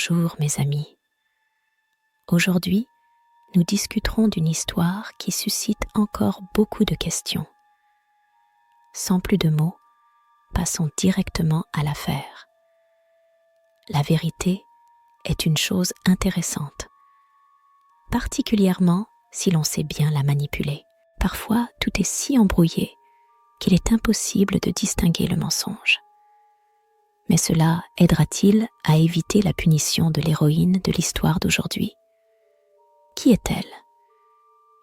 Bonjour mes amis. Aujourd'hui, nous discuterons d'une histoire qui suscite encore beaucoup de questions. Sans plus de mots, passons directement à l'affaire. La vérité est une chose intéressante, particulièrement si l'on sait bien la manipuler. Parfois, tout est si embrouillé qu'il est impossible de distinguer le mensonge. Mais cela aidera-t-il à éviter la punition de l'héroïne de l'histoire d'aujourd'hui? Qui est-elle?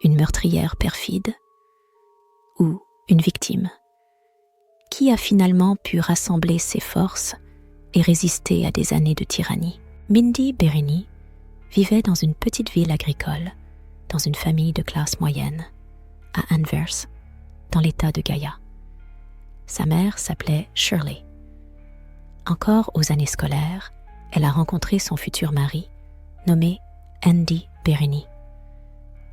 Une meurtrière perfide? Ou une victime? Qui a finalement pu rassembler ses forces et résister à des années de tyrannie? Mindy Bereny vivait dans une petite ville agricole, dans une famille de classe moyenne, à Anvers, dans l'état de Gaïa. Sa mère s'appelait Shirley. Encore aux années scolaires, elle a rencontré son futur mari, nommé Andy Bereny.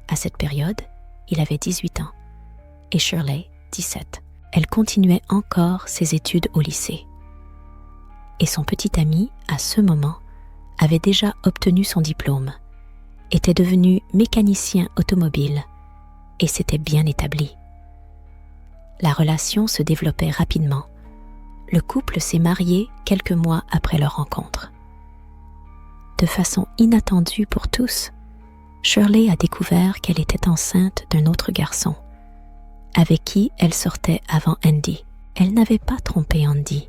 À cette période, il avait 18 ans et Shirley 17. Elle continuait encore ses études au lycée. Et son petit ami, à ce moment, avait déjà obtenu son diplôme, était devenu mécanicien automobile et s'était bien établi. La relation se développait rapidement. Le couple s'est marié quelques mois après leur rencontre. De façon inattendue pour tous, Shirley a découvert qu'elle était enceinte d'un autre garçon, avec qui elle sortait avant Andy. Elle n'avait pas trompé Andy.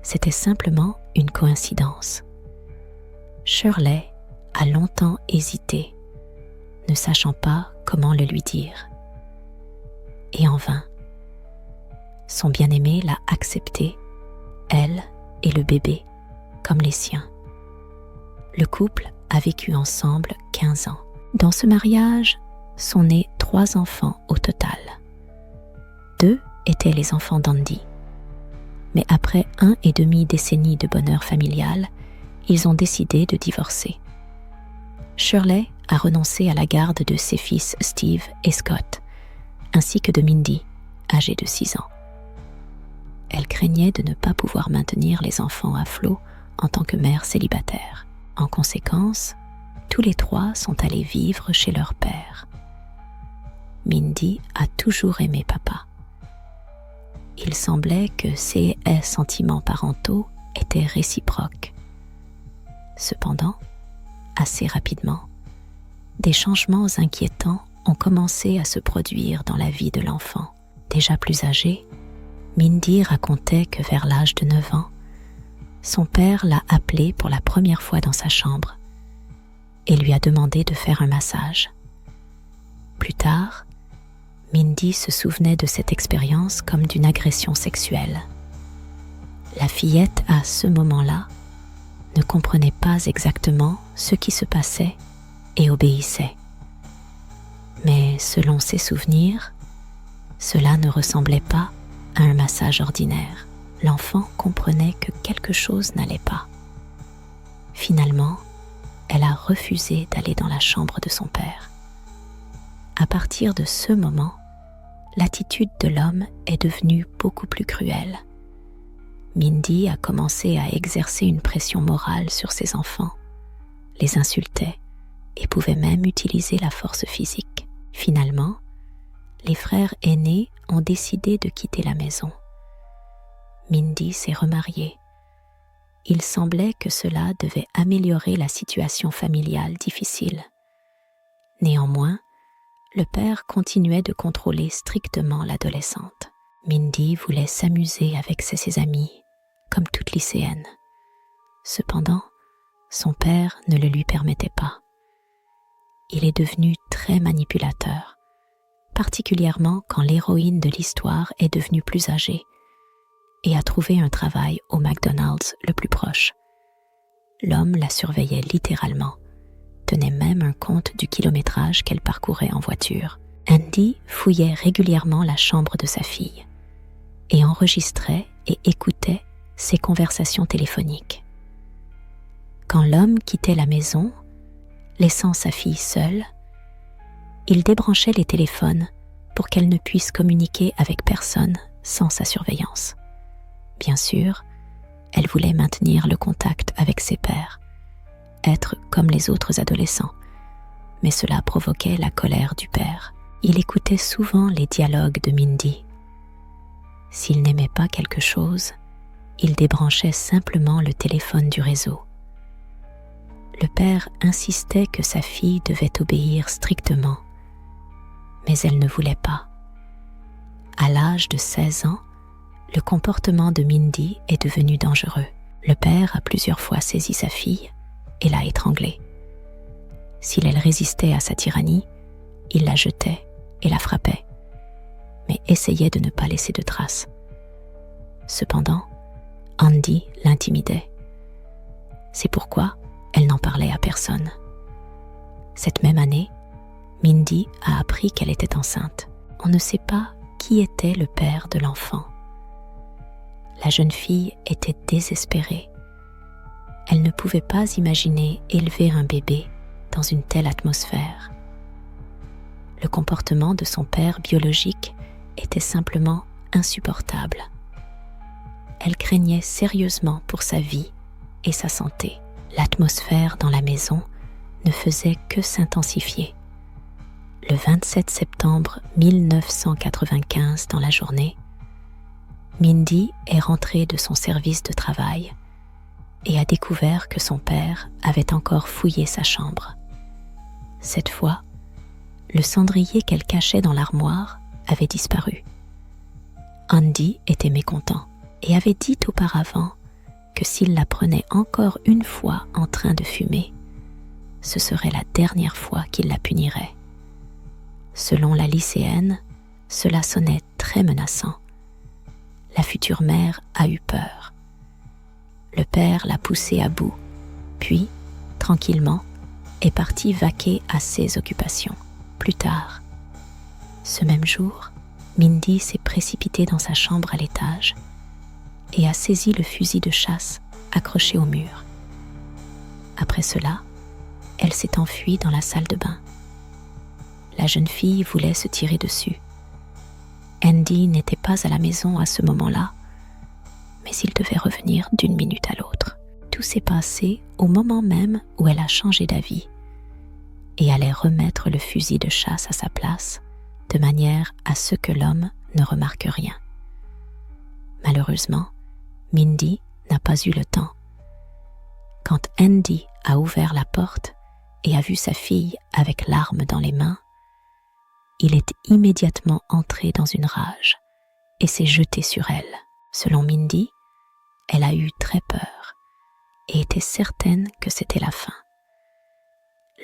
C'était simplement une coïncidence. Shirley a longtemps hésité, ne sachant pas comment le lui dire. Et en vain. Son bien-aimé l'a accepté, elle et le bébé, comme les siens. Le couple a vécu ensemble 15 ans. Dans ce mariage sont nés 3 enfants au total. 2 étaient les enfants d'Andy. Mais après 1,5 décennies de bonheur familial, ils ont décidé de divorcer. Shirley a renoncé à la garde de ses fils Steve et Scott, ainsi que de Mindy, âgée de 6 ans. Elle craignait de ne pas pouvoir maintenir les enfants à flot en tant que mère célibataire. En conséquence, tous les 3 sont allés vivre chez leur père. Mindy a toujours aimé papa. Il semblait que ses sentiments parentaux étaient réciproques. Cependant, assez rapidement, des changements inquiétants ont commencé à se produire dans la vie de l'enfant. Déjà plus âgé, Mindy racontait que vers l'âge de 9 ans, son père l'a appelée pour la première fois dans sa chambre et lui a demandé de faire un massage. Plus tard, Mindy se souvenait de cette expérience comme d'une agression sexuelle. La fillette, à ce moment-là, ne comprenait pas exactement ce qui se passait et obéissait. Mais selon ses souvenirs, cela ne ressemblait pas à un massage ordinaire. L'enfant comprenait que quelque chose n'allait pas. Finalement, elle a refusé d'aller dans la chambre de son père. À partir de ce moment, l'attitude de l'homme est devenue beaucoup plus cruelle. Mindy a commencé à exercer une pression morale sur ses enfants, les insultait et pouvait même utiliser la force physique. Finalement, les frères aînés ont décidé de quitter la maison. Mindy s'est remariée. Il semblait que cela devait améliorer la situation familiale difficile. Néanmoins, le père continuait de contrôler strictement l'adolescente. Mindy voulait s'amuser avec ses amis, comme toute lycéenne. Cependant, son père ne le lui permettait pas. Il est devenu très manipulateur, particulièrement quand l'héroïne de l'histoire est devenue plus âgée et a trouvé un travail au McDonald's le plus proche. L'homme la surveillait littéralement, tenait même un compte du kilométrage qu'elle parcourait en voiture. Andy fouillait régulièrement la chambre de sa fille et enregistrait et écoutait ses conversations téléphoniques. Quand l'homme quittait la maison, laissant sa fille seule, il débranchait les téléphones pour qu'elle ne puisse communiquer avec personne sans sa surveillance. Bien sûr, elle voulait maintenir le contact avec ses pairs, comme les autres adolescents, mais cela provoquait la colère du père. Il écoutait souvent les dialogues de Mindy. S'il n'aimait pas quelque chose, il débranchait simplement le téléphone du réseau. Le père insistait que sa fille devait obéir strictement, mais elle ne voulait pas. À l'âge de 16 ans, le comportement de Mindy est devenu dangereux. Le père a plusieurs fois saisi sa fille et l'a étranglée. S'il elle résistait à sa tyrannie, il la jetait et la frappait, mais essayait de ne pas laisser de traces. Cependant, Andy l'intimidait. C'est pourquoi elle n'en parlait à personne. Cette même année, Mindy a appris qu'elle était enceinte. On ne sait pas qui était le père de l'enfant. La jeune fille était désespérée. Elle ne pouvait pas imaginer élever un bébé dans une telle atmosphère. Le comportement de son père biologique était simplement insupportable. Elle craignait sérieusement pour sa vie et sa santé. L'atmosphère dans la maison ne faisait que s'intensifier. Le 27 septembre 1995, dans la journée, Mindy est rentrée de son service de travail et a découvert que son père avait encore fouillé sa chambre. Cette fois, le cendrier qu'elle cachait dans l'armoire avait disparu. Andy était mécontent et avait dit auparavant que s'il la prenait encore une fois en train de fumer, ce serait la dernière fois qu'il la punirait. Selon la lycéenne, cela sonnait très menaçant. La future mère a eu peur. Le père l'a poussée à bout, puis, tranquillement, est parti vaquer à ses occupations. Plus tard, ce même jour, Mindy s'est précipitée dans sa chambre à l'étage et a saisi le fusil de chasse accroché au mur. Après cela, elle s'est enfuie dans la salle de bain. La jeune fille voulait se tirer dessus. Andy n'était pas à la maison à ce moment-là, mais il devait revenir d'une minute à l'autre. Tout s'est passé au moment même où elle a changé d'avis et allait remettre le fusil de chasse à sa place, de manière à ce que l'homme ne remarque rien. Malheureusement, Mindy n'a pas eu le temps. Quand Andy a ouvert la porte et a vu sa fille avec l'arme dans les mains, il est immédiatement entré dans une rage et s'est jeté sur elle. Selon Mindy, elle a eu très peur et était certaine que c'était la fin.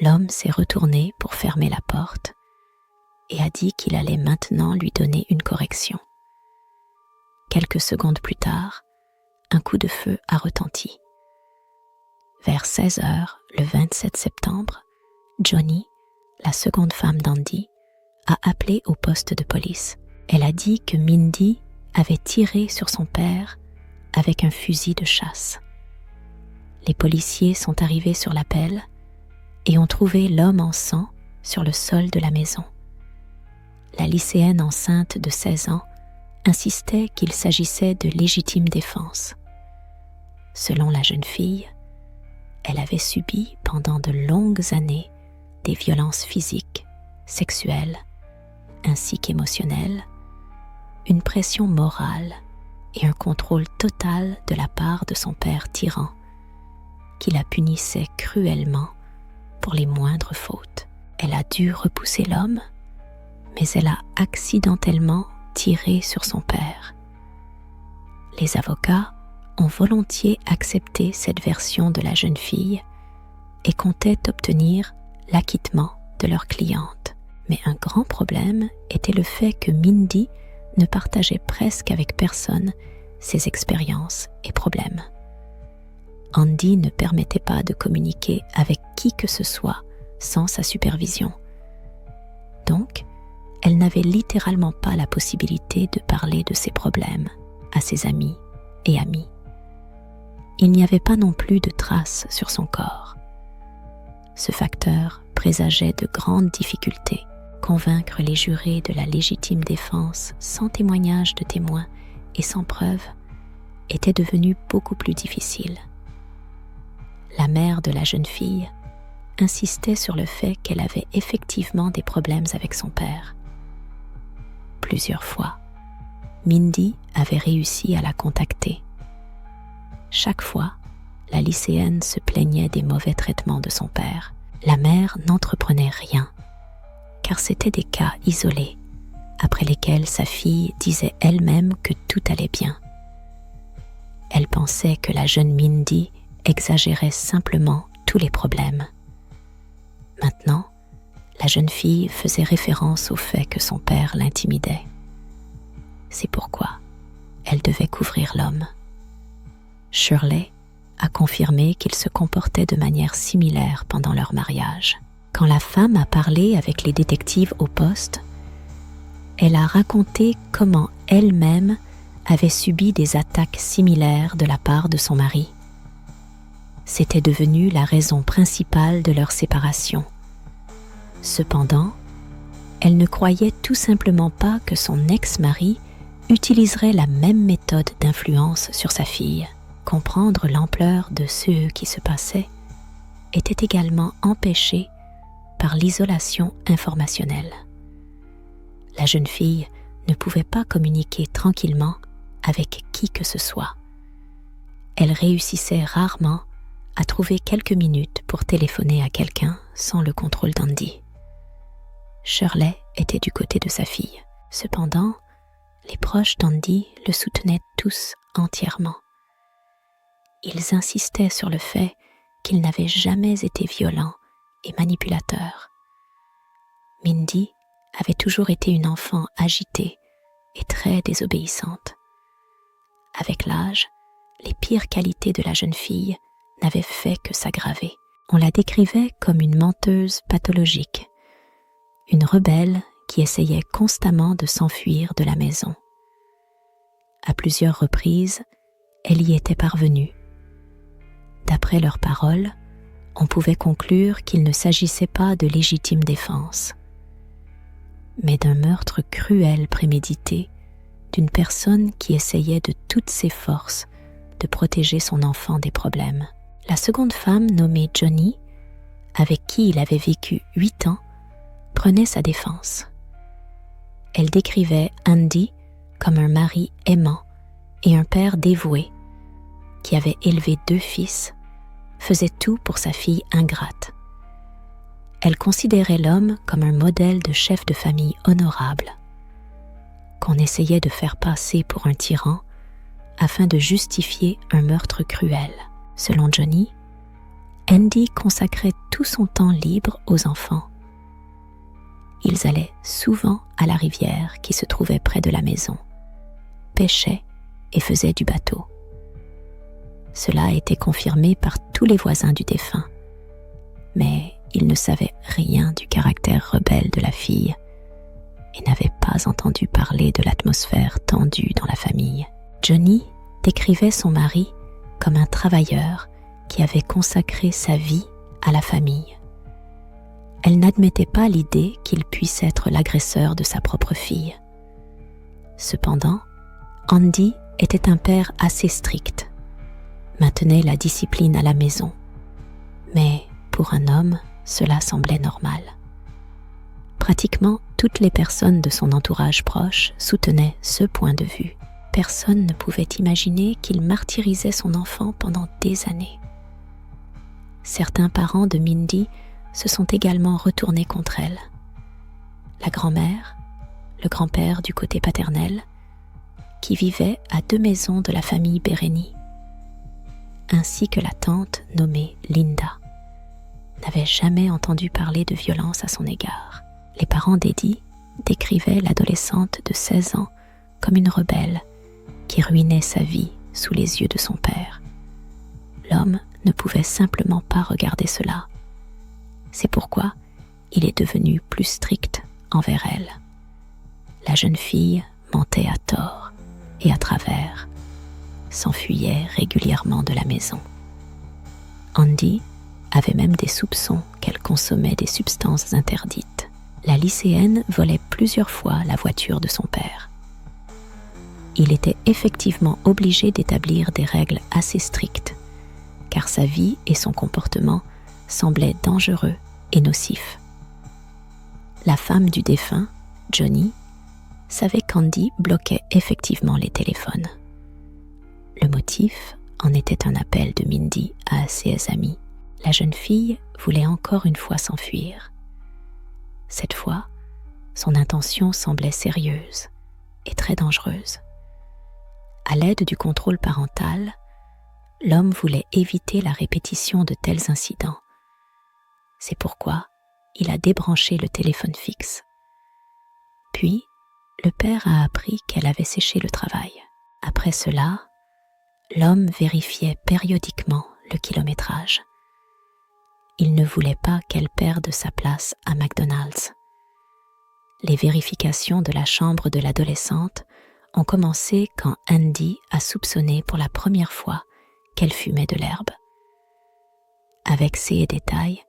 L'homme s'est retourné pour fermer la porte et a dit qu'il allait maintenant lui donner une correction. Quelques secondes plus tard, un coup de feu a retenti. Vers 16 heures, le 27 septembre, Johnny, la seconde femme d'Andy, a appelé au poste de police. Elle a dit que Mindy avait tiré sur son père avec un fusil de chasse. Les policiers sont arrivés sur l'appel et ont trouvé l'homme en sang sur le sol de la maison. La lycéenne enceinte de 16 ans insistait qu'il s'agissait de légitime défense. Selon la jeune fille, elle avait subi pendant de longues années des violences physiques, sexuelles, ainsi qu'émotionnelles, une pression morale et un contrôle total de la part de son père tyran, qui la punissait cruellement pour les moindres fautes. Elle a dû repousser l'homme, mais elle a accidentellement tiré sur son père. Les avocats ont volontiers accepté cette version de la jeune fille et comptaient obtenir l'acquittement de leur cliente. Mais un grand problème était le fait que Mindy ne partageait presque avec personne ses expériences et problèmes. Andy ne permettait pas de communiquer avec qui que ce soit sans sa supervision. Donc, elle n'avait littéralement pas la possibilité de parler de ses problèmes à ses amis et amis. Il n'y avait pas non plus de traces sur son corps. Ce facteur présageait de grandes difficultés. Convaincre les jurés de la légitime défense sans témoignage de témoins et sans preuve était devenu beaucoup plus difficile. La mère de la jeune fille insistait sur le fait qu'elle avait effectivement des problèmes avec son père. Plusieurs fois, Mindy avait réussi à la contacter. Chaque fois, la lycéenne se plaignait des mauvais traitements de son père. La mère n'entreprenait rien, car c'étaient des cas isolés, après lesquels sa fille disait elle-même que tout allait bien. Elle pensait que la jeune Mindy exagérait simplement tous les problèmes. Maintenant, la jeune fille faisait référence au fait que son père l'intimidait. C'est pourquoi elle devait couvrir l'homme. Shirley a confirmé qu'il se comportait de manière similaire pendant leur mariage. Quand la femme a parlé avec les détectives au poste, elle a raconté comment elle-même avait subi des attaques similaires de la part de son mari. C'était devenu la raison principale de leur séparation. Cependant, elle ne croyait tout simplement pas que son ex-mari utiliserait la même méthode d'influence sur sa fille. Comprendre l'ampleur de ce qui se passait était également empêché par l'isolation informationnelle. La jeune fille ne pouvait pas communiquer tranquillement avec qui que ce soit. Elle réussissait rarement à trouver quelques minutes pour téléphoner à quelqu'un sans le contrôle d'Andy. Shirley était du côté de sa fille. Cependant, les proches d'Andy le soutenaient tous entièrement. Ils insistaient sur le fait qu'il n'avait jamais été violent et manipulateur. Mindy avait toujours été une enfant agitée et très désobéissante. Avec l'âge, les pires qualités de la jeune fille n'avaient fait que s'aggraver. On la décrivait comme une menteuse pathologique, une rebelle qui essayait constamment de s'enfuir de la maison. À plusieurs reprises, elle y était parvenue. D'après leurs paroles, on pouvait conclure qu'il ne s'agissait pas de légitime défense, mais d'un meurtre cruel prémédité d'une personne qui essayait de toutes ses forces de protéger son enfant des problèmes. La seconde femme, nommée Johnny, avec qui il avait vécu 8 ans, prenait sa défense. Elle décrivait Andy comme un mari aimant et un père dévoué qui avait élevé 2 fils, faisait tout pour sa fille ingrate. Elle considérait l'homme comme un modèle de chef de famille honorable, qu'on essayait de faire passer pour un tyran afin de justifier un meurtre cruel. Selon Johnny, Andy consacrait tout son temps libre aux enfants. Ils allaient souvent à la rivière qui se trouvait près de la maison, pêchaient et faisaient du bateau. Cela a été confirmé par tous les voisins du défunt, mais ils ne savaient rien du caractère rebelle de la fille et n'avaient pas entendu parler de l'atmosphère tendue dans la famille. Johnny décrivait son mari comme un travailleur qui avait consacré sa vie à la famille. Elle n'admettait pas l'idée qu'il puisse être l'agresseur de sa propre fille. Cependant, Andy était un père assez strict, maintenait la discipline à la maison, mais pour un homme, cela semblait normal. Pratiquement toutes les personnes de son entourage proche soutenaient ce point de vue. Personne ne pouvait imaginer qu'il martyrisait son enfant pendant des années. Certains parents de Mindy se sont également retournés contre elle. La grand-mère, le grand-père du côté paternel, qui vivait à 2 maisons de la famille Bereni, ainsi que la tante nommée Linda, n'avaient jamais entendu parler de violence à son égard. Les parents d'Eddie décrivaient l'adolescente de 16 ans comme une rebelle qui ruinait sa vie sous les yeux de son père. L'homme ne pouvait simplement pas regarder cela. C'est pourquoi il est devenu plus strict envers elle. La jeune fille mentait à tort et à travers, s'enfuyait régulièrement de la maison. Andy avait même des soupçons qu'elle consommait des substances interdites. La lycéenne volait plusieurs fois la voiture de son père. Il était effectivement obligé d'établir des règles assez strictes, car sa vie et son comportement semblait dangereux et nocif. La femme du défunt, Johnny, savait qu'Andy bloquait effectivement les téléphones. Le motif en était un appel de Mindy à ses amis. La jeune fille voulait encore une fois s'enfuir. Cette fois, son intention semblait sérieuse et très dangereuse. À l'aide du contrôle parental, l'homme voulait éviter la répétition de tels incidents. C'est pourquoi il a débranché le téléphone fixe. Puis, le père a appris qu'elle avait séché le travail. Après cela, l'homme vérifiait périodiquement le kilométrage. Il ne voulait pas qu'elle perde sa place à McDonald's. Les vérifications de la chambre de l'adolescente ont commencé quand Andy a soupçonné pour la première fois qu'elle fumait de l'herbe. Avec ces détails,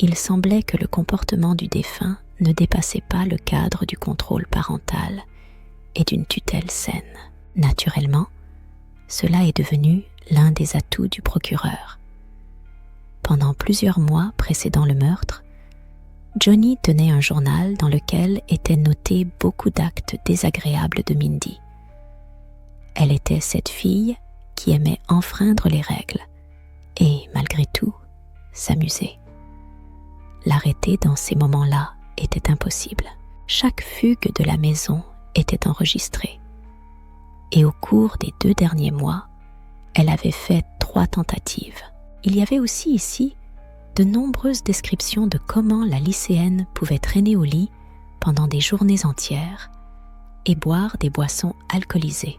il semblait que le comportement du défunt ne dépassait pas le cadre du contrôle parental et d'une tutelle saine. Naturellement, cela est devenu l'un des atouts du procureur. Pendant plusieurs mois précédant le meurtre, Johnny tenait un journal dans lequel étaient notés beaucoup d'actes désagréables de Mindy. Elle était cette fille qui aimait enfreindre les règles et, malgré tout, s'amuser. L'arrêter dans ces moments-là était impossible. Chaque fugue de la maison était enregistrée. Et au cours des 2 derniers mois, elle avait fait 3 tentatives. Il y avait aussi ici de nombreuses descriptions de comment la lycéenne pouvait traîner au lit pendant des journées entières et boire des boissons alcoolisées.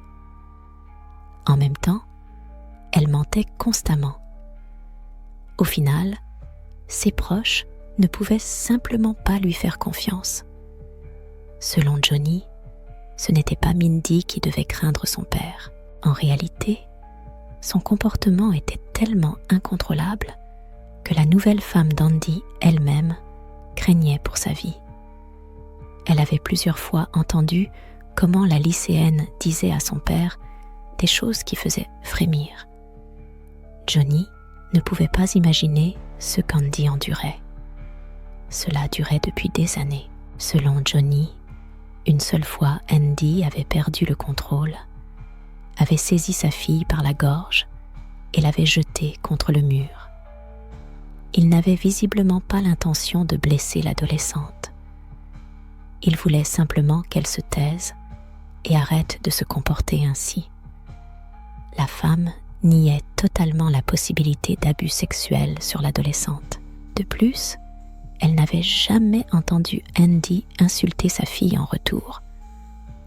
En même temps, elle mentait constamment. Au final, ses proches ne pouvaient simplement pas lui faire confiance. Selon Johnny, ce n'était pas Mindy qui devait craindre son père. En réalité, son comportement était tellement incontrôlable que la nouvelle femme d'Andy elle-même craignait pour sa vie. Elle avait plusieurs fois entendu comment la lycéenne disait à son père des choses qui faisaient frémir. Johnny ne pouvait pas imaginer ce qu'Andy endurait. Cela durait depuis des années. Selon Johnny, une seule fois Andy avait perdu le contrôle, avait saisi sa fille par la gorge et l'avait jetée contre le mur. Il n'avait visiblement pas l'intention de blesser l'adolescente. Il voulait simplement qu'elle se taise et arrête de se comporter ainsi. La femme niait totalement la possibilité d'abus sexuels sur l'adolescente. De plus, elle n'avait jamais entendu Andy insulter sa fille en retour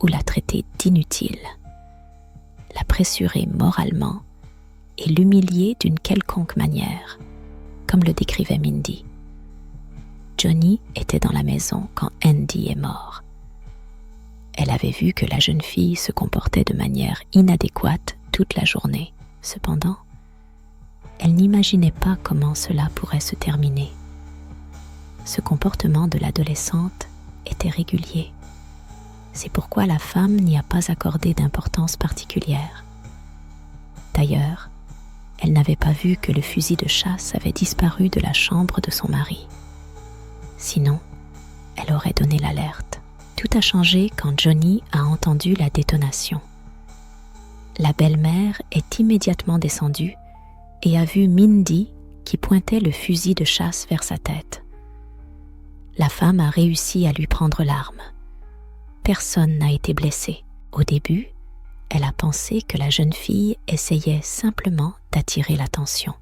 ou la traiter d'inutile, la pressurer moralement et l'humilier d'une quelconque manière, comme le décrivait Mindy. Johnny était dans la maison quand Andy est mort. Elle avait vu que la jeune fille se comportait de manière inadéquate toute la journée. Cependant, elle n'imaginait pas comment cela pourrait se terminer. Ce comportement de l'adolescente était régulier. C'est pourquoi la femme n'y a pas accordé d'importance particulière. D'ailleurs, elle n'avait pas vu que le fusil de chasse avait disparu de la chambre de son mari. Sinon, elle aurait donné l'alerte. Tout a changé quand Johnny a entendu la détonation. La belle-mère est immédiatement descendue et a vu Mindy qui pointait le fusil de chasse vers sa tête. La femme a réussi à lui prendre l'arme. Personne n'a été blessé. Au début, elle a pensé que la jeune fille essayait simplement d'attirer l'attention.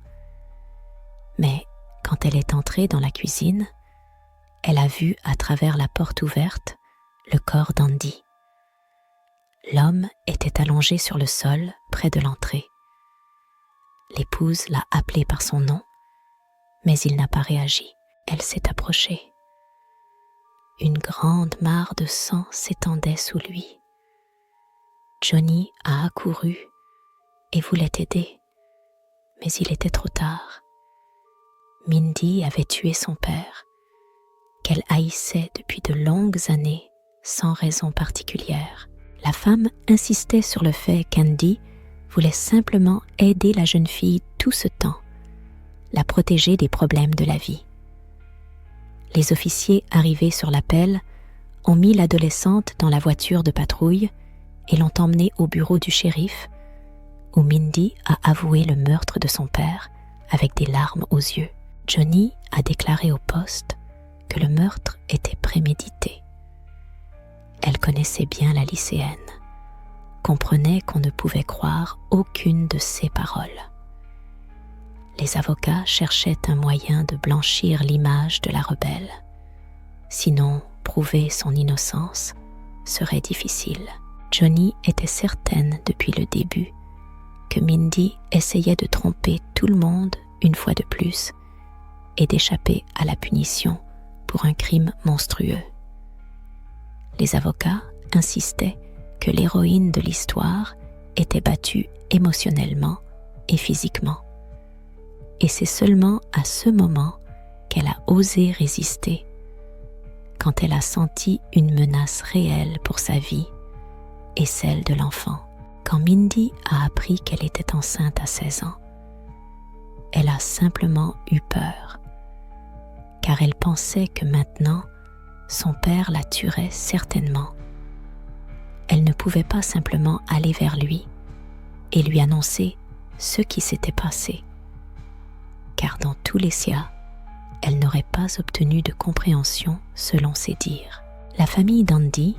Mais quand elle est entrée dans la cuisine, elle a vu à travers la porte ouverte le corps d'Andy. L'homme était allongé sur le sol près de l'entrée. L'épouse l'a appelé par son nom, mais il n'a pas réagi. Elle s'est approchée. Une grande mare de sang s'étendait sous lui. Johnny a accouru et voulait aider, mais il était trop tard. Mindy avait tué son père, qu'elle haïssait depuis de longues années sans raison particulière. La femme insistait sur le fait qu'Andy voulait simplement aider la jeune fille tout ce temps, la protéger des problèmes de la vie. Les officiers arrivés sur l'appel ont mis l'adolescente dans la voiture de patrouille et l'ont emmenée au bureau du shérif, où Mindy a avoué le meurtre de son père avec des larmes aux yeux. Johnny a déclaré au poste que le meurtre était prémédité. Elle connaissait bien la lycéenne, comprenait qu'on ne pouvait croire aucune de ses paroles. Les avocats cherchaient un moyen de blanchir l'image de la rebelle. Sinon, prouver son innocence serait difficile. Johnny était certaine depuis le début que Mindy essayait de tromper tout le monde une fois de plus et d'échapper à la punition pour un crime monstrueux. Les avocats insistaient que l'héroïne de l'histoire était battue émotionnellement et physiquement. Et c'est seulement à ce moment qu'elle a osé résister, quand elle a senti une menace réelle pour sa vie et celle de l'enfant. Quand Mindy a appris qu'elle était enceinte à 16 ans, elle a simplement eu peur, car elle pensait que maintenant, son père la tuerait certainement. Elle ne pouvait pas simplement aller vers lui et lui annoncer ce qui s'était passé, car dans tous les cas, elle n'aurait pas obtenu de compréhension selon ses dires. La famille d'Andy,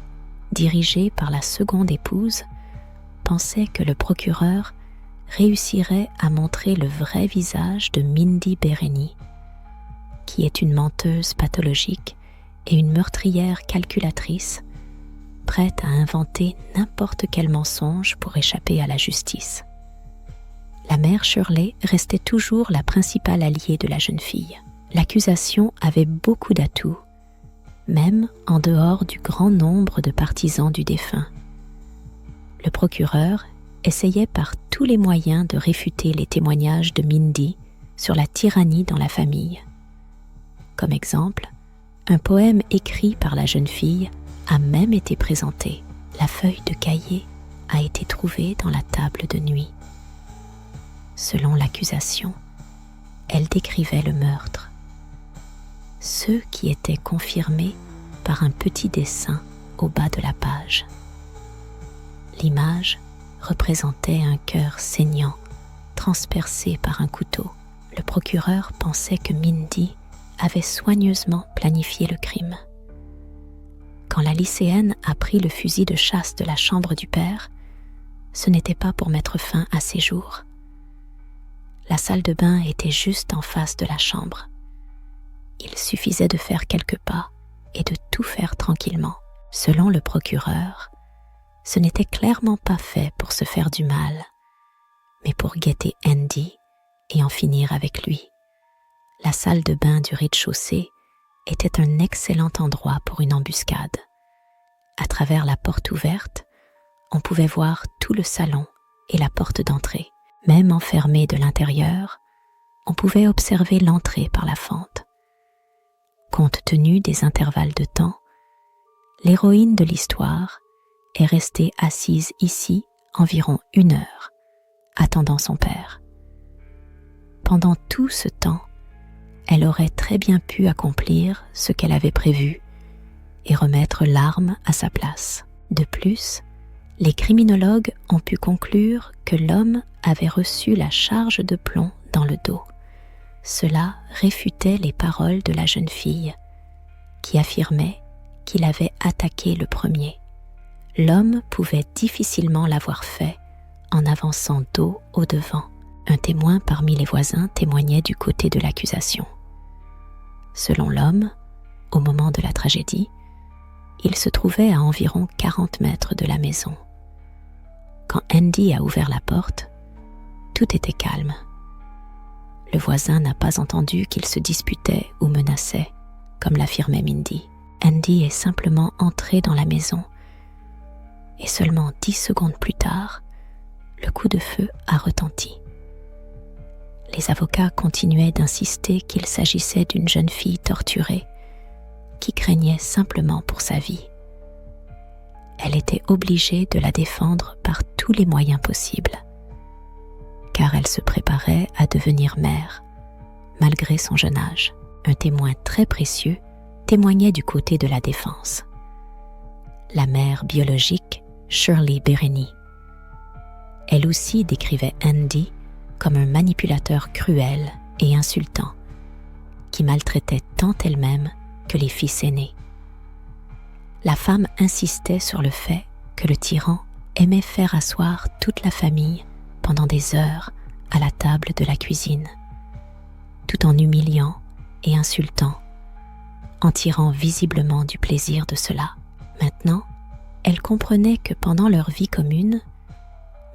dirigée par la seconde épouse, pensait que le procureur réussirait à montrer le vrai visage de Mindy Bereni, qui est une menteuse pathologique et une meurtrière calculatrice, prête à inventer n'importe quel mensonge pour échapper à la justice. La mère Shirley restait toujours la principale alliée de la jeune fille. L'accusation avait beaucoup d'atouts, même en dehors du grand nombre de partisans du défunt. Le procureur essayait par tous les moyens de réfuter les témoignages de Mindy sur la tyrannie dans la famille. Comme exemple, un poème écrit par la jeune fille a même été présenté. La feuille de cahier a été trouvée dans la table de nuit. Selon l'accusation, elle décrivait le meurtre, ce qui était confirmé par un petit dessin au bas de la page. L'image représentait un cœur saignant, transpercé par un couteau. Le procureur pensait que Mindy avait soigneusement planifié le crime. Quand la lycéenne a pris le fusil de chasse de la chambre du père, ce n'était pas pour mettre fin à ses jours. La salle de bain était juste en face de la chambre. Il suffisait de faire quelques pas et de tout faire tranquillement. Selon le procureur, ce n'était clairement pas fait pour se faire du mal, mais pour guetter Andy et en finir avec lui. La salle de bain du rez-de-chaussée était un excellent endroit pour une embuscade. À travers la porte ouverte, on pouvait voir tout le salon et la porte d'entrée. Même enfermé de l'intérieur, on pouvait observer l'entrée par la fente. Compte tenu des intervalles de temps, l'héroïne de l'histoire est restée assise ici environ 1 heure, attendant son père. Pendant tout ce temps, elle aurait très bien pu accomplir ce qu'elle avait prévu et remettre l'arme à sa place. De plus, les criminologues ont pu conclure que l'homme avait reçu la charge de plomb dans le dos. Cela réfutait les paroles de la jeune fille, qui affirmait qu'il avait attaqué le premier. L'homme pouvait difficilement l'avoir fait en avançant dos au devant. Un témoin parmi les voisins témoignait du côté de l'accusation. Selon l'homme, au moment de la tragédie, il se trouvait à environ 40 mètres de la maison. Quand Andy a ouvert la porte, tout était calme. Le voisin n'a pas entendu qu'il se disputait ou menaçait, comme l'affirmait Mindy. Andy est simplement entré dans la maison et seulement 10 secondes plus tard, le coup de feu a retenti. Les avocats continuaient d'insister qu'il s'agissait d'une jeune fille torturée qui craignait simplement pour sa vie. Elle était obligée de la défendre par tous les moyens possibles, car elle se préparait à devenir mère malgré son jeune âge. Un témoin très précieux témoignait du côté de la défense. La mère biologique, Shirley Bereni. Elle aussi décrivait Andy comme un manipulateur cruel et insultant, qui maltraitait tant elle-même que les fils aînés. La femme insistait sur le fait que le tyran aimait faire asseoir toute la famille pendant des heures à la table de la cuisine, tout en humiliant et insultant, en tirant visiblement du plaisir de cela. Maintenant, elle comprenait que pendant leur vie commune,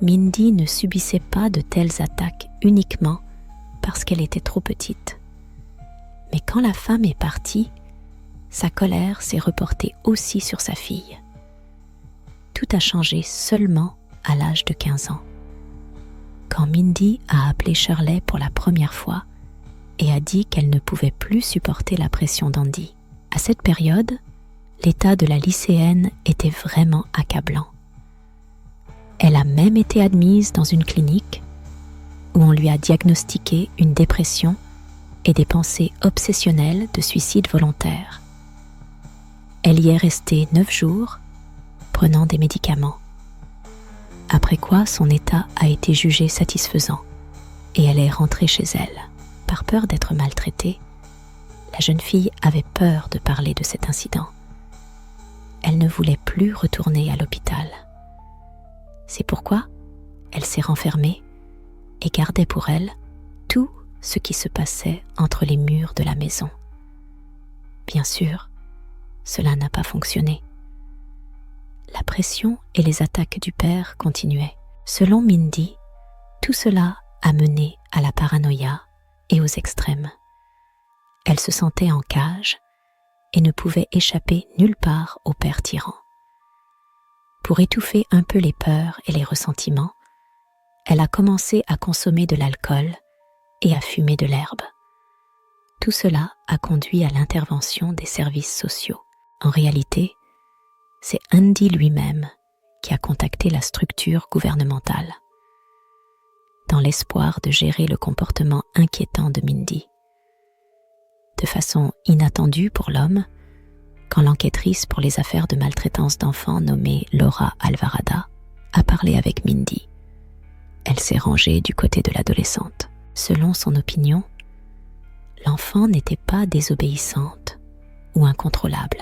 Mindy ne subissait pas de telles attaques uniquement parce qu'elle était trop petite. Mais quand la femme est partie, sa colère s'est reportée aussi sur sa fille. Tout a changé seulement à l'âge de 15 ans. Quand Mindy a appelé Shirley pour la première fois et a dit qu'elle ne pouvait plus supporter la pression d'Andy. À cette période, l'état de la lycéenne était vraiment accablant. Elle a même été admise dans une clinique où on lui a diagnostiqué une dépression et des pensées obsessionnelles de suicide volontaire. Elle y est restée 9 jours, prenant des médicaments. Après quoi, son état a été jugé satisfaisant et elle est rentrée chez elle. Par peur d'être maltraitée, la jeune fille avait peur de parler de cet incident. Elle ne voulait plus retourner à l'hôpital. C'est pourquoi elle s'est renfermée et gardait pour elle tout ce qui se passait entre les murs de la maison. Bien sûr, cela n'a pas fonctionné. La pression et les attaques du père continuaient. Selon Mindy, tout cela a mené à la paranoïa et aux extrêmes. Elle se sentait en cage et ne pouvait échapper nulle part au père tyran. Pour étouffer un peu les peurs et les ressentiments, elle a commencé à consommer de l'alcool et à fumer de l'herbe. Tout cela a conduit à l'intervention des services sociaux. En réalité, c'est Andy lui-même qui a contacté la structure gouvernementale, dans l'espoir de gérer le comportement inquiétant de Mindy. De façon inattendue pour l'homme, quand l'enquêtrice pour les affaires de maltraitance d'enfants nommée Laura Alvarada a parlé avec Mindy, elle s'est rangée du côté de l'adolescente. Selon son opinion, l'enfant n'était pas désobéissante ou incontrôlable.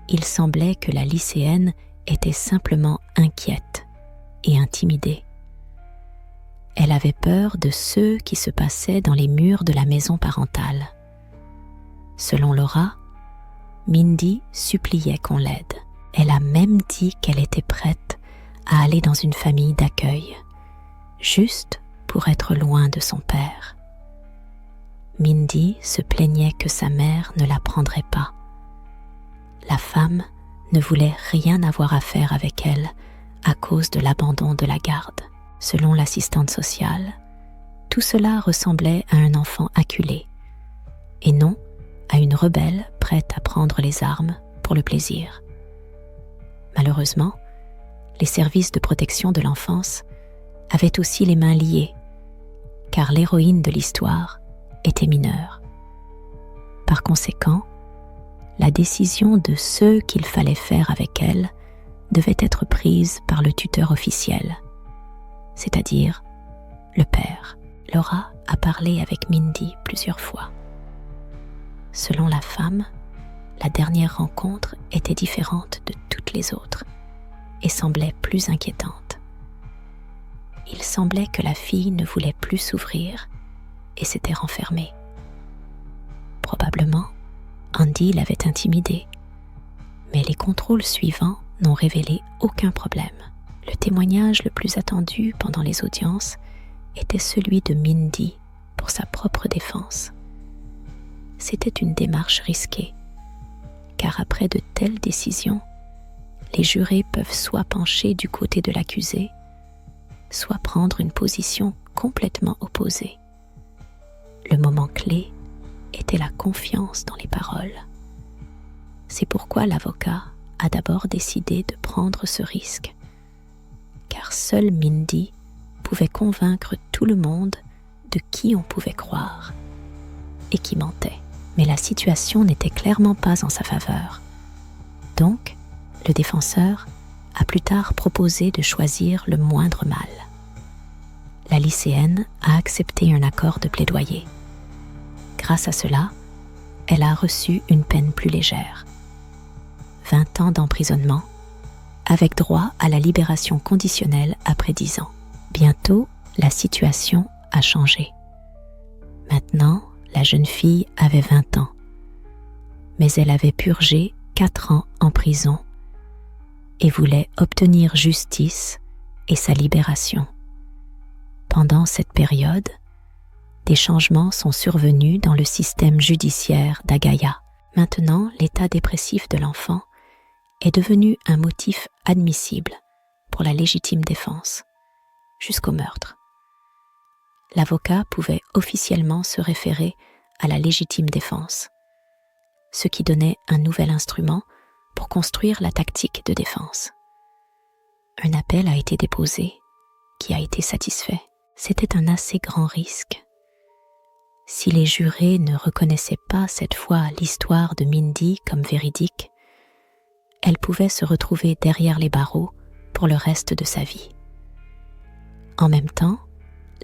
Il semblait que la lycéenne était simplement inquiète et intimidée. Elle avait peur de ce qui se passait dans les murs de la maison parentale. Selon Laura, Mindy suppliait qu'on l'aide. Elle a même dit qu'elle était prête à aller dans une famille d'accueil, juste pour être loin de son père. Mindy se plaignait que sa mère ne la prendrait pas. La femme ne voulait rien avoir à faire avec elle à cause de l'abandon de la garde. Selon l'assistante sociale, tout cela ressemblait à un enfant acculé, et non à une rebelle prête à prendre les armes pour le plaisir. Malheureusement, les services de protection de l'enfance avaient aussi les mains liées, car l'héroïne de l'histoire était mineure. Par conséquent, la décision de ce qu'il fallait faire avec elle devait être prise par le tuteur officiel, c'est-à-dire le père. Laura a parlé avec Mindy plusieurs fois. Selon la femme, la dernière rencontre était différente de toutes les autres et semblait plus inquiétante. Il semblait que la fille ne voulait plus s'ouvrir et s'était renfermée. Probablement, Andy l'avait intimidée, mais les contrôles suivants n'ont révélé aucun problème. Le témoignage le plus attendu pendant les audiences était celui de Mindy pour sa propre défense. C'était une démarche risquée, car après de telles décisions, les jurés peuvent soit pencher du côté de l'accusé, soit prendre une position complètement opposée. Le moment clé était la confiance dans les paroles. C'est pourquoi l'avocat a d'abord décidé de prendre ce risque, car seule Mindy pouvait convaincre tout le monde de qui on pouvait croire. et qui mentait. Mais la situation n'était clairement pas en sa faveur. Donc, le défenseur a plus tard proposé de choisir le moindre mal. La lycéenne a accepté un accord de plaidoyer. Grâce à cela, elle a reçu une peine plus légère. 20 ans d'emprisonnement, avec droit à la libération conditionnelle après 10 ans. Bientôt, la situation a changé. Maintenant, la jeune fille avait 20 ans, mais elle avait purgé 4 ans en prison et voulait obtenir justice et sa libération. Pendant cette période, des changements sont survenus dans le système judiciaire d'Agaya. Maintenant, l'état dépressif de l'enfant est devenu un motif admissible pour la légitime défense, jusqu'au meurtre. L'avocat pouvait officiellement se référer à la légitime défense, ce qui donnait un nouvel instrument pour construire la tactique de défense. Un appel a été déposé, qui a été satisfait. C'était un assez grand risque. Si les jurés ne reconnaissaient pas cette fois l'histoire de Mindy comme véridique, elle pouvait se retrouver derrière les barreaux pour le reste de sa vie. En même temps,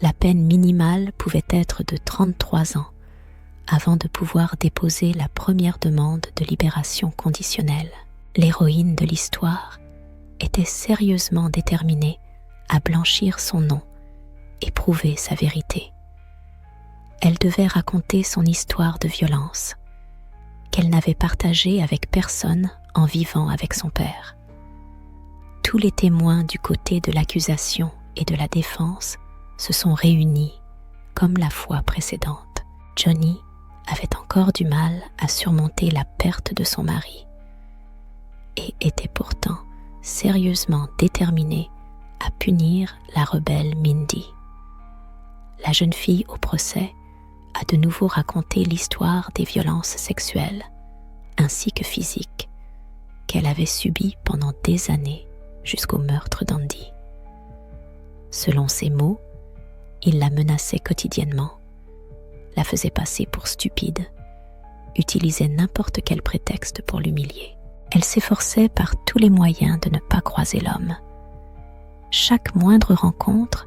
la peine minimale pouvait être de 33 ans avant de pouvoir déposer la première demande de libération conditionnelle. L'héroïne de l'histoire était sérieusement déterminée à blanchir son nom et prouver sa vérité. Elle devait raconter son histoire de violence, qu'elle n'avait partagée avec personne en vivant avec son père. Tous les témoins du côté de l'accusation et de la défense se sont réunis comme la fois précédente. Johnny avait encore du mal à surmonter la perte de son mari et était pourtant sérieusement déterminé à punir la rebelle Mindy. La jeune fille au procès a de nouveau raconté l'histoire des violences sexuelles ainsi que physiques qu'elle avait subies pendant des années jusqu'au meurtre d'Andy. Selon ses mots, il la menaçait quotidiennement, la faisait passer pour stupide, utilisait n'importe quel prétexte pour l'humilier. Elle s'efforçait par tous les moyens de ne pas croiser l'homme. Chaque moindre rencontre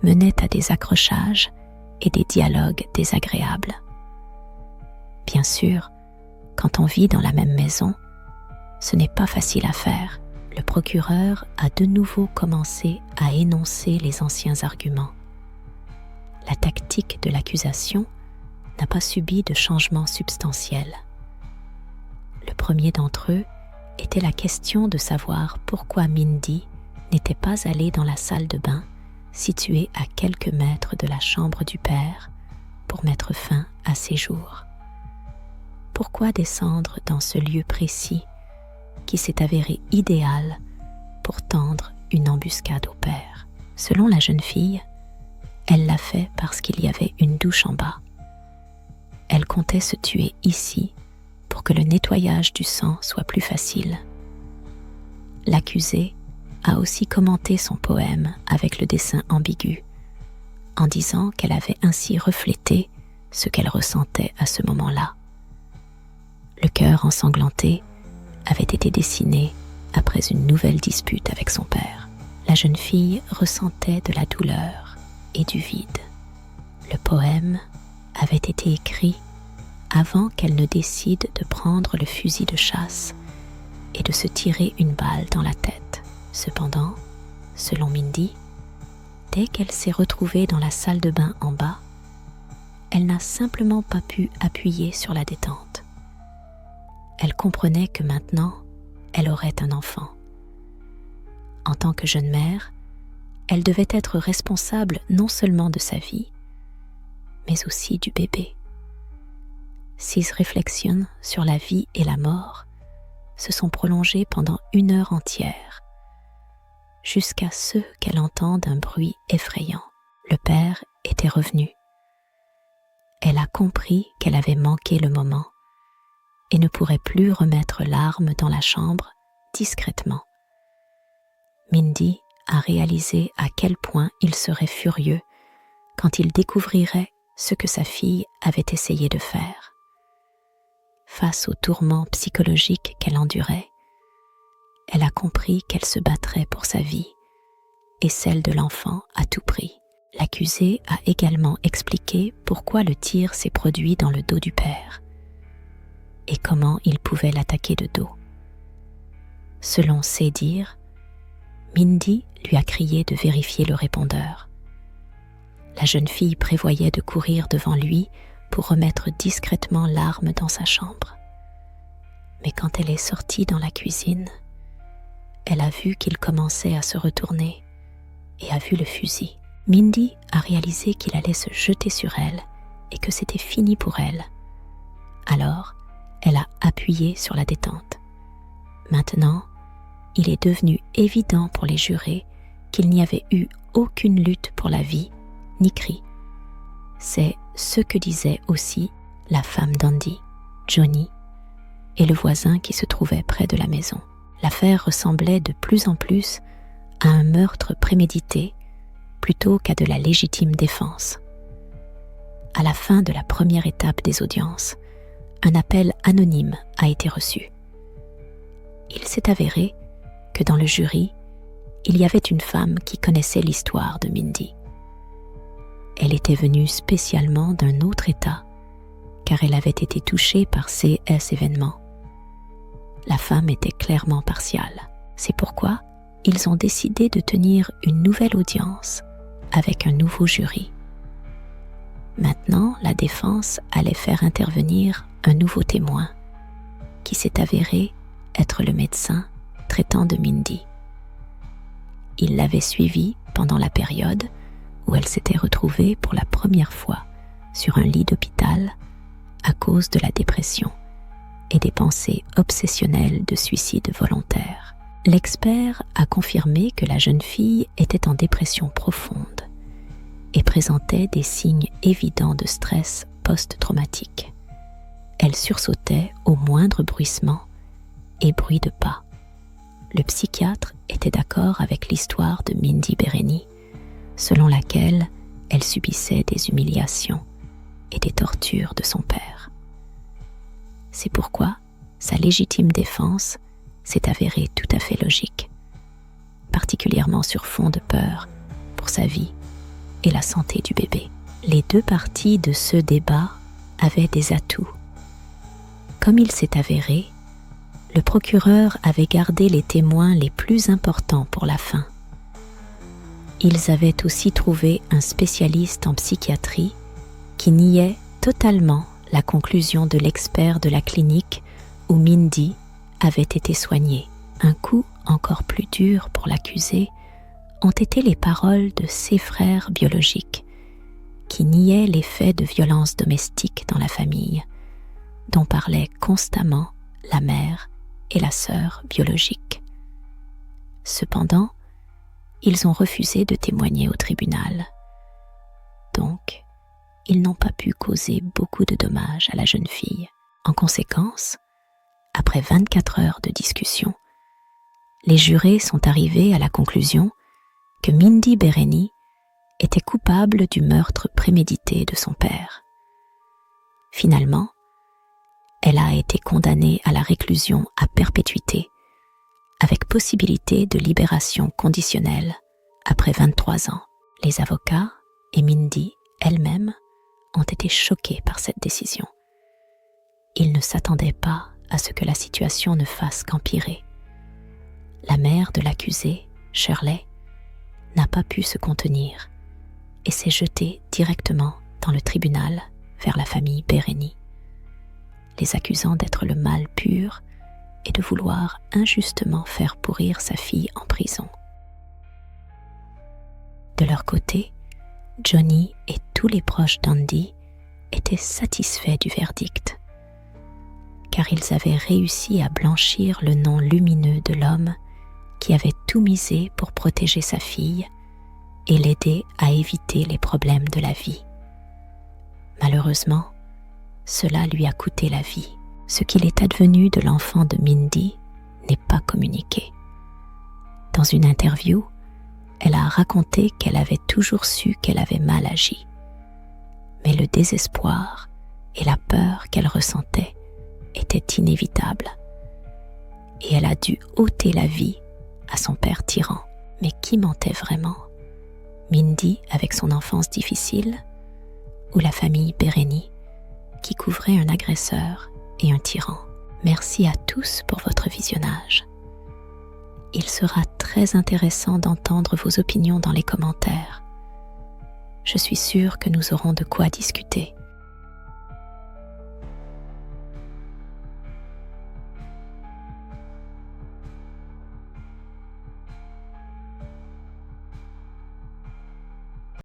menait à des accrochages et des dialogues désagréables. Bien sûr, quand on vit dans la même maison, ce n'est pas facile à faire. Le procureur a de nouveau commencé à énoncer les anciens arguments. La tactique de l'accusation n'a pas subi de changement substantiel. Le premier d'entre eux était la question de savoir pourquoi Mindy n'était pas allée dans la salle de bain située à quelques mètres de la chambre du père pour mettre fin à ses jours. Pourquoi descendre dans ce lieu précis qui s'est avéré idéal pour tendre une embuscade au père? Selon la jeune fille, elle l'a fait parce qu'il y avait une douche en bas. Elle comptait se tuer ici pour que le nettoyage du sang soit plus facile. L'accusée a aussi commenté son poème avec le dessin ambigu, en disant qu'elle avait ainsi reflété ce qu'elle ressentait à ce moment-là. Le cœur ensanglanté avait été dessiné après une nouvelle dispute avec son père. La jeune fille ressentait de la douleur et du vide. Le poème avait été écrit avant qu'elle ne décide de prendre le fusil de chasse et de se tirer une balle dans la tête. Cependant, selon Mindy, dès qu'elle s'est retrouvée dans la salle de bain en bas, elle n'a simplement pas pu appuyer sur la détente. Elle comprenait que maintenant, elle aurait un enfant. En tant que jeune mère, elle devait être responsable non seulement de sa vie, mais aussi du bébé. Ses réflexions sur la vie et la mort se sont prolongées pendant 1 heure entière, jusqu'à ce qu'elle entende un bruit effrayant. Le père était revenu. Elle a compris qu'elle avait manqué le moment et ne pourrait plus remettre l'arme dans la chambre discrètement. Mindy a réalisé à quel point il serait furieux quand il découvrirait ce que sa fille avait essayé de faire. Face aux tourments psychologiques qu'elle endurait, elle a compris qu'elle se battrait pour sa vie et celle de l'enfant à tout prix. L'accusé a également expliqué pourquoi le tir s'est produit dans le dos du père et comment il pouvait l'attaquer de dos. Selon ses dires, Mindy lui a crié de vérifier le répondeur. La jeune fille prévoyait de courir devant lui pour remettre discrètement l'arme dans sa chambre. Mais quand elle est sortie dans la cuisine, elle a vu qu'il commençait à se retourner et a vu le fusil. Mindy a réalisé qu'il allait se jeter sur elle et que c'était fini pour elle. Alors, elle a appuyé sur la détente. Maintenant, il est devenu évident pour les jurés qu'il n'y avait eu aucune lutte pour la vie, ni cri. C'est ce que disait aussi la femme d'Andy, Johnny, et le voisin qui se trouvait près de la maison. L'affaire ressemblait de plus en plus à un meurtre prémédité plutôt qu'à de la légitime défense. À la fin de la première étape des audiences, un appel anonyme a été reçu. Il s'est avéré que dans le jury, il y avait une femme qui connaissait l'histoire de Mindy. Elle était venue spécialement d'un autre État, car elle avait été touchée par ces événements. La femme était clairement partiale. C'est pourquoi ils ont décidé de tenir une nouvelle audience avec un nouveau jury. Maintenant, la défense allait faire intervenir un nouveau témoin, qui s'est avéré être le médecin traitant de Mindy. Il l'avait suivie pendant la période où elle s'était retrouvée pour la première fois sur un lit d'hôpital à cause de la dépression et des pensées obsessionnelles de suicide volontaire. L'expert a confirmé que la jeune fille était en dépression profonde et présentait des signes évidents de stress post-traumatique. Elle sursautait au moindre bruissement et bruit de pas. Le psychiatre était d'accord avec l'histoire de Mindy Bereni, selon laquelle elle subissait des humiliations et des tortures de son père. C'est pourquoi sa légitime défense s'est avérée tout à fait logique, particulièrement sur fond de peur pour sa vie et la santé du bébé. Les deux parties de ce débat avaient des atouts. Comme il s'est avéré, le procureur avait gardé les témoins les plus importants pour la fin. Ils avaient aussi trouvé un spécialiste en psychiatrie qui niait totalement la conclusion de l'expert de la clinique où Mindy avait été soignée. Un coup encore plus dur pour l'accusé ont été les paroles de ses frères biologiques qui niaient les faits de violence domestique dans la famille, dont parlaient constamment la mère et la sœur biologique. Cependant, ils ont refusé de témoigner au tribunal. Donc, ils n'ont pas pu causer beaucoup de dommages à la jeune fille. En conséquence, après 24 heures de discussion, les jurés sont arrivés à la conclusion que Mindy Bereni était coupable du meurtre prémédité de son père. Finalement, elle a été condamnée à la réclusion à perpétuité, avec possibilité de libération conditionnelle après 23 ans. Les avocats et Mindy elle-même ont été choqués par cette décision. Ils ne s'attendaient pas à ce que la situation ne fasse qu'empirer. La mère de l'accusé, Shirley, n'a pas pu se contenir et s'est jetée directement dans le tribunal vers la famille Bereni, les accusant d'être le mal pur et de vouloir injustement faire pourrir sa fille en prison. De leur côté, Johnny et tous les proches d'Andy étaient satisfaits du verdict, car ils avaient réussi à blanchir le nom lumineux de l'homme qui avait tout misé pour protéger sa fille et l'aider à éviter les problèmes de la vie. Malheureusement, cela lui a coûté la vie. Ce qu'il est advenu de l'enfant de Mindy n'est pas communiqué. Dans une interview, elle a raconté qu'elle avait toujours su qu'elle avait mal agi. Mais le désespoir et la peur qu'elle ressentait étaient inévitables. Et elle a dû ôter la vie à son père tyran. Mais qui mentait vraiment? Mindy avec son enfance difficile ou la famille Bereni qui couvrait un agresseur et un tyran? Merci à tous pour votre visionnage. Il sera très intéressant d'entendre vos opinions dans les commentaires. Je suis sûre que nous aurons de quoi discuter.